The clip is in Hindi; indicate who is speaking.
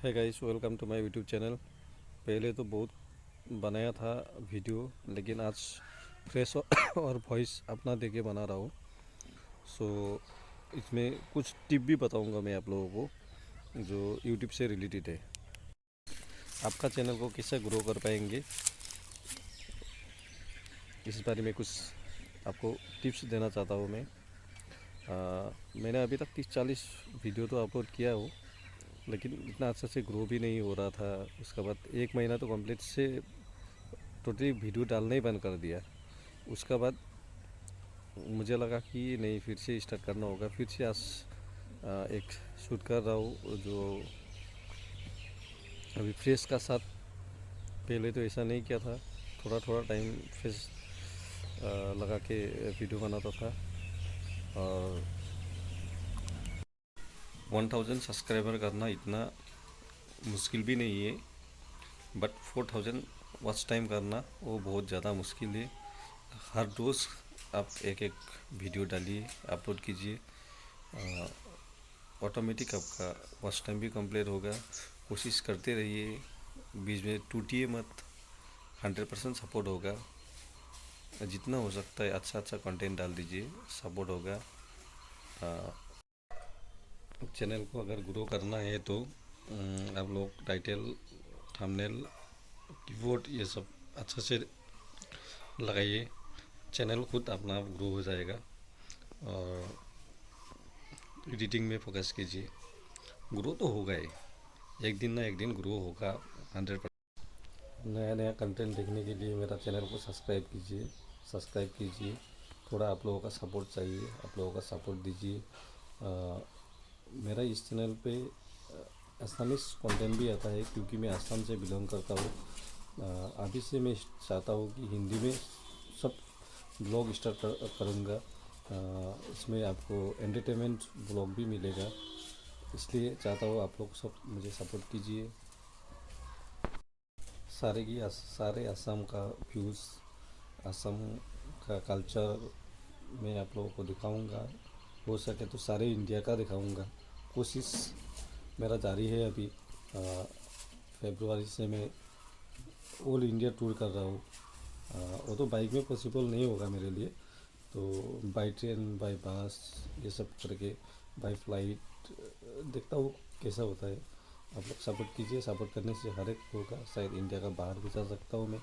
Speaker 1: है guys, welcome to my YouTube channel. पहले तो बहुत बनाया था वीडियो, लेकिन आज फ्रेश और वॉइस अपना देके बना रहा हूँ। सो इसमें कुछ टिप भी बताऊँगा मैं आप लोगों को जो यूट्यूब से रिलेटेड है। आपका चैनल को कैसे ग्रो कर पाएंगे, इस बारे में कुछ आपको टिप्स देना चाहता हूँ मैं। मैंने अभी तक 30-40 वीडियो तो अपलोड किया हो, लेकिन इतना अच्छे से ग्रो भी नहीं हो रहा था। उसके बाद 1 महीना तो कंप्लीट से टोटली वीडियो डालना ही बंद कर दिया। उसके बाद मुझे लगा कि नहीं, फिर से स्टार्ट करना होगा। फिर से आज एक शूट कर रहा हूँ जो अभी फ्रेश का साथ। पहले तो ऐसा नहीं किया था, थोड़ा थोड़ा टाइम फ्रेश लगा के वीडियो बनाता था। और 1000 सब्सक्राइबर करना इतना मुश्किल भी नहीं है, बट 4000 वॉच टाइम करना वो बहुत ज़्यादा मुश्किल है। हर रोज़ आप एक एक वीडियो डालिए, अपलोड कीजिए, ऑटोमेटिक आपका वॉच टाइम भी कंप्लीट होगा। कोशिश करते रहिए, बीच में टूटिए मत। 100% सपोर्ट होगा। जितना हो सकता है अच्छा अच्छा कंटेंट डाल दीजिए, सपोर्ट होगा। चैनल को अगर ग्रो करना है तो आप लोग टाइटल, थंबनेल, कीवर्ड ये सब अच्छे से लगाइए। चैनल खुद अपना आप ग्रो हो जाएगा। और एडिटिंग में फोकस कीजिए, ग्रो तो होगा ही, एक दिन ना एक दिन ग्रो होगा 100%। नया नया कंटेंट देखने के लिए मेरा चैनल को सब्सक्राइब कीजिए। थोड़ा आप लोगों का सपोर्ट चाहिए, आप लोगों का सपोर्ट दीजिए। मेरा इस चैनल पे असमिस कंटेंट भी आता है, क्योंकि मैं असम से बिलोंग करता हूँ। अभी से मैं चाहता हूँ कि हिंदी में सब ब्लॉग स्टार्ट करूँगा। इसमें आपको एंटरटेनमेंट ब्लॉग भी मिलेगा, इसलिए चाहता हूँ आप लोग सब मुझे सपोर्ट कीजिए। सारे असम का व्यूज़, असम का कल्चर मैं आप लोगों को दिखाऊंगा। हो सके तो सारे इंडिया का दिखाऊंगा। कोशिश मेरा जारी है। अभी फरवरी से मैं ऑल इंडिया टूर कर रहा हूँ। वो तो बाइक में पॉसिबल नहीं होगा मेरे लिए, तो बाई ट्रेन, बाई बस, ये सब करके, बाई फ्लाइट देखता हूँ कैसा होता है। आप लोग सपोर्ट कीजिए, सपोर्ट करने से हर एक होगा। शायद इंडिया का बाहर भी जा सकता हूँ मैं।